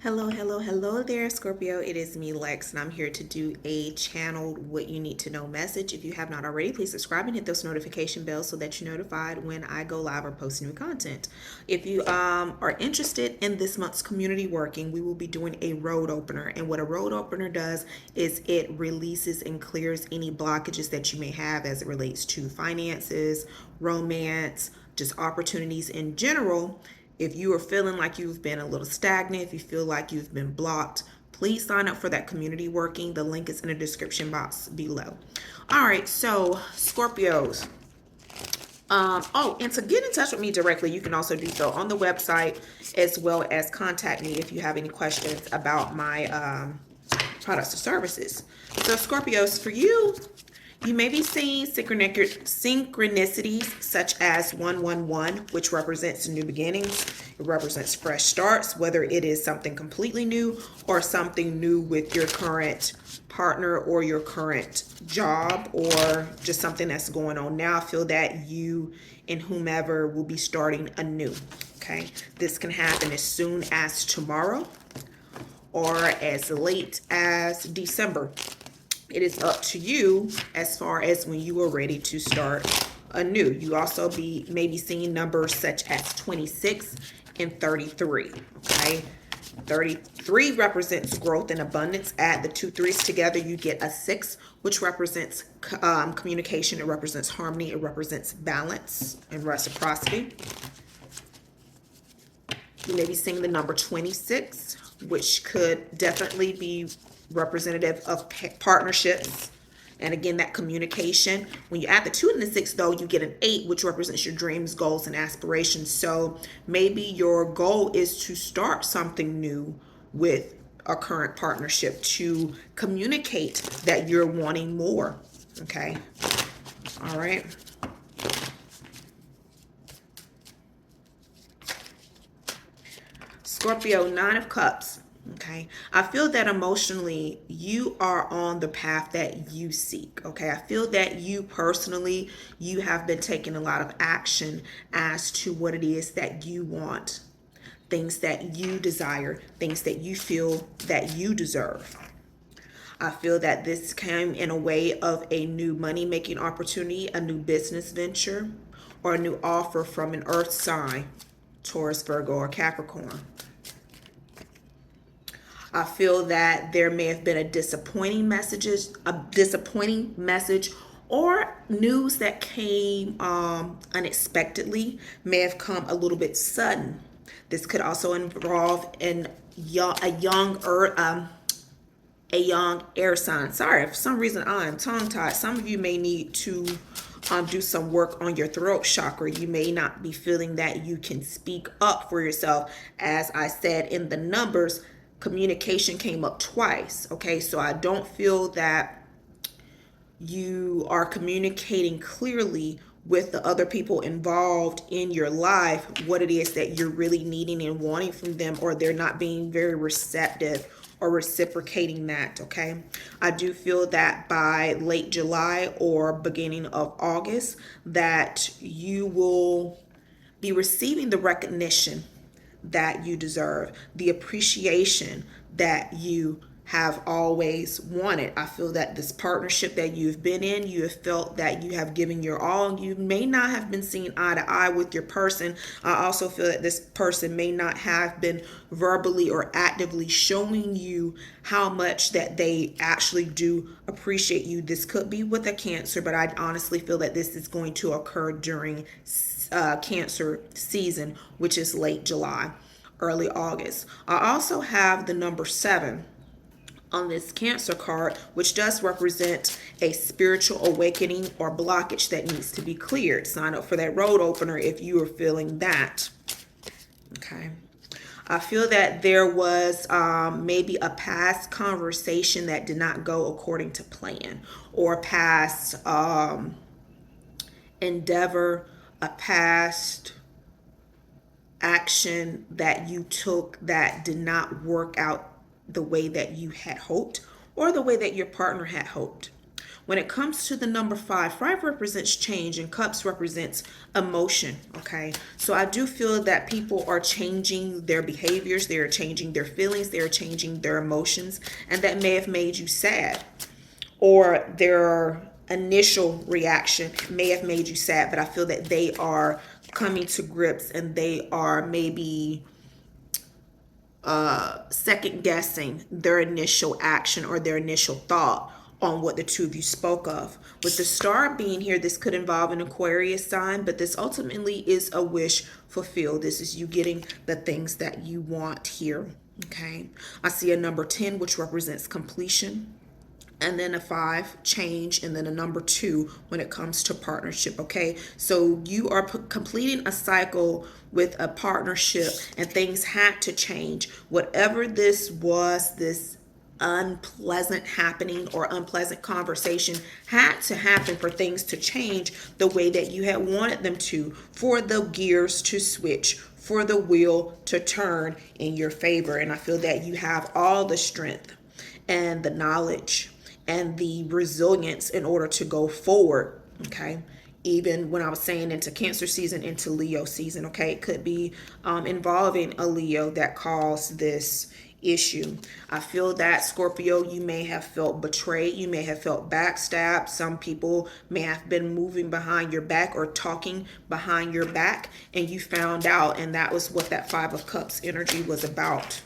Hello there, Scorpio. It is me, Lex, and I'm here to do a channeled what you need to know message. If you have not already, please subscribe and hit those notification bells so that you're notified when I go live or post new content. If you are interested in this month's community working, we will be doing a road opener. And what a road opener does is it releases and clears any blockages that you may have as it relates to finances, romance, just opportunities in general. If you are feeling like you've been a little stagnant, if you feel like you've been blocked, please sign up for that community working. The link is in the description box below. All right, so Scorpios. And to get in touch with me directly, you can also do so on the website, as well as contact me if you have any questions about my products or services. So Scorpios, for you, you may be seeing synchronicities such as 111, which represents new beginnings. It represents fresh starts, whether it is something completely new or something new with your current partner or your current job or just something that's going on now. I feel that you and whomever will be starting anew. Okay, this can happen as soon as tomorrow or as late as December. It is up to you as far as when you are ready to start anew. You also maybe seeing numbers such as 26 and 33. Okay, 33 represents growth and abundance. Add the two threes together, you get a 6, which represents communication. It represents harmony. It represents balance and reciprocity. You may be seeing the number 26, which could definitely be representative of partnerships. And again, that communication. When you add the 2 and the 6, though, you get an 8, which represents your dreams, goals, and aspirations. So maybe your goal is to start something new with a current partnership, to communicate that you're wanting more. Okay. All right. Scorpio, 9 of Cups. Okay, I feel that emotionally you are on the path that you seek. Okay, I feel that you personally, you have been taking a lot of action as to what it is that you want, things that you desire, things that you feel that you deserve. I feel that this came in a way of a new money making opportunity, a new business venture, or a new offer from an earth sign, Taurus, Virgo, or Capricorn. I feel that there may have been a disappointing message or news that came unexpectedly, may have come a little bit sudden. This could also involve a young air sign. Sorry, for some reason I'm tongue-tied. Some of you may need to do some work on your throat chakra. You may not be feeling that you can speak up for yourself. As I said in the numbers, communication came up twice. Okay, so I don't feel that you are communicating clearly with the other people involved in your life what it is that you're really needing and wanting from them, or they're not being very receptive or reciprocating that. Okay, I do feel that by late July or beginning of August that you will be receiving the recognition that you deserve, the appreciation that you have always wanted. I feel that this partnership that you've been in, you have felt that you have given your all. You may not have been seen eye to eye with your person. I also feel that this person may not have been verbally or actively showing you how much that they actually do appreciate you. This could be with a Cancer, but I honestly feel that this is going to occur during Cancer season, which is late July, early August. I also have the number 7 on this Cancer card, which does represent a spiritual awakening or blockage that needs to be cleared. Sign up for that road opener if you are feeling that. Okay. I feel that there was maybe a past conversation that did not go according to plan, or past endeavor, a past action that you took that did not work out the way that you had hoped or the way that your partner had hoped. When it comes to the number five, five represents change and cups represents emotion. Okay. So I do feel that people are changing their behaviors, they're changing their feelings, they're changing their emotions, and that may have made you sad, or their initial reaction may have made you sad, but I feel that they are coming to grips and they are maybe second guessing their initial action or their initial thought on what the two of you spoke of. With the star being here, this could involve an Aquarius sign, but this ultimately is a wish fulfilled. This is you getting the things that you want here. Okay. I see a number 10, which represents completion, and then a 5, change, and then a number 2 when it comes to partnership. Okay, so you are completing a cycle with a partnership, and things had to change. Whatever this was, this unpleasant happening or unpleasant conversation had to happen for things to change the way that you had wanted them to, for the gears to switch, for the wheel to turn in your favor. And I feel that you have all the strength and the knowledge and the resilience in order to go forward. Okay. Even when I was saying into Cancer season, into Leo season. Okay. It could be involving a Leo that caused this issue. I feel that, Scorpio, you may have felt betrayed. You may have felt backstabbed. Some people may have been moving behind your back or talking behind your back, and you found out, and that was what that 5 of Cups energy was about.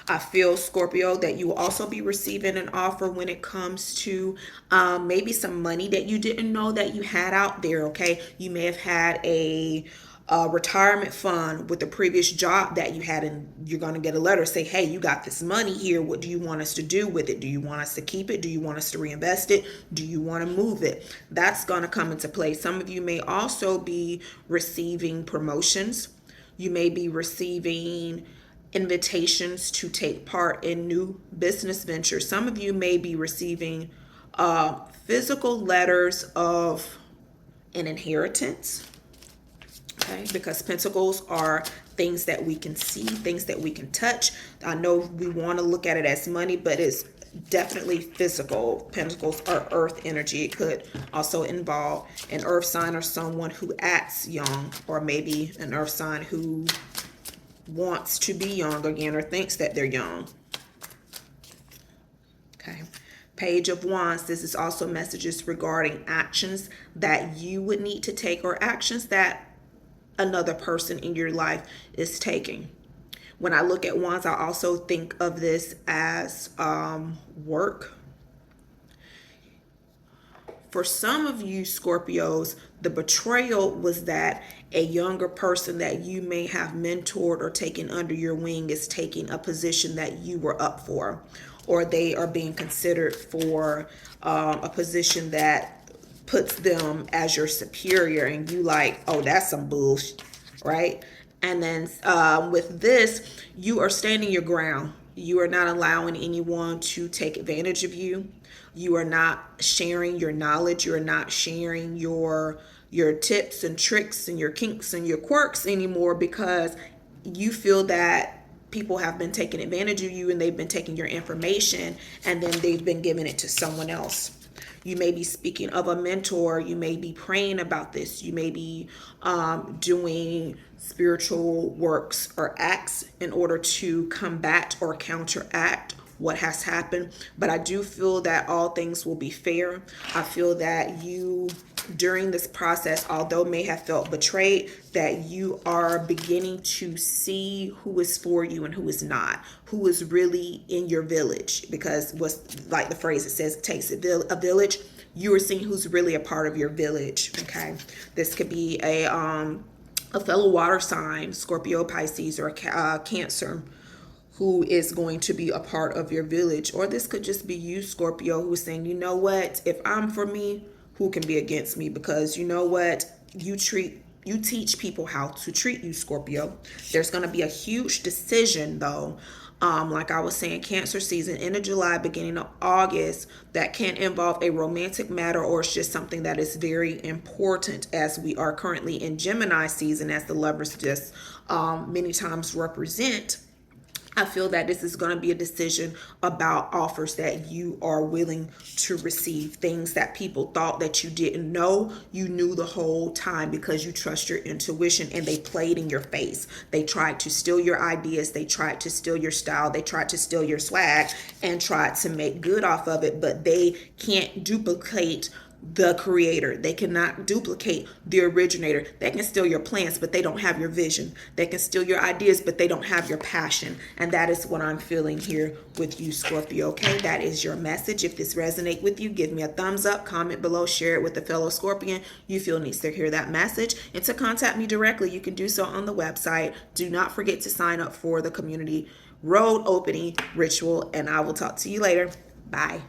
I feel, Scorpio, that you will also be receiving an offer when it comes to maybe some money that you didn't know that you had out there. Okay. You may have had a retirement fund with the previous job that you had, and you're going to get a letter say, hey, you got this money here. What do you want us to do with it? Do you want us to keep it? Do you want us to reinvest it? Do you want to move it? That's going to come into play. Some of you may also be receiving promotions. You may be receiving invitations to take part in new business ventures. Some of you may be receiving physical letters of an inheritance. Okay, because pentacles are things that we can see, things that we can touch. I know we want to look at it as money, but it's definitely physical. Pentacles are earth energy. It could also involve an earth sign or someone who acts young, or maybe an earth sign who wants to be young again or thinks that they're young. Okay. Page of Wands. This is also messages regarding actions that you would need to take, or actions that another person in your life is taking. When I look at Wands, I also think of this as work. For some of you Scorpios, the betrayal was that a younger person that you may have mentored or taken under your wing is taking a position that you were up for, or they are being considered for a position that puts them as your superior, and you like, oh, that's some bullshit, right? And then with this, you are standing your ground. You are not allowing anyone to take advantage of you. You are not sharing your knowledge. You are not sharing your tips and tricks and your kinks and your quirks anymore, because you feel that people have been taking advantage of you and they've been taking your information and then they've been giving it to someone else. You may be speaking of a mentor. You may be praying about this. You may be doing spiritual works or acts in order to combat or counteract what has happened. But I do feel that all things will be fair. I feel that you, during this process, although may have felt betrayed, that you are beginning to see who is for you and who is not, who is really in your village. Because what's like the phrase, it says it takes a village. You are seeing who's really a part of your village. Okay, this could be a fellow water sign, Scorpio, Pisces, or Cancer, who is going to be a part of your village. Or this could just be you, Scorpio, who's saying, you know what, if I'm for me, who can be against me? Because you know what, you teach people how to treat you, Scorpio. There's going to be a huge decision though. Like I was saying, Cancer season, end of July, beginning of August, that can involve a romantic matter, or it's just something that is very important, as we are currently in Gemini season, as the lovers just many times represent. I feel that this is going to be a decision about offers that you are willing to receive, things that people thought that you didn't know, you knew the whole time because you trust your intuition, and they played in your face. They tried to steal your ideas, they tried to steal your style, they tried to steal your swag and tried to make good off of it, but they can't duplicate the creator. They cannot duplicate the originator. They can steal your plans, but they don't have your vision. They can steal your ideas, but they don't have your passion. And that is what I'm feeling here with you, Scorpio. Okay, that is your message. If this resonates with you, give me a thumbs up, comment below, share it with a fellow Scorpion you feel needs to hear that message. And to contact me directly, you can do so on the website. Do not forget to sign up for the community road opening ritual, and I will talk to you later. Bye.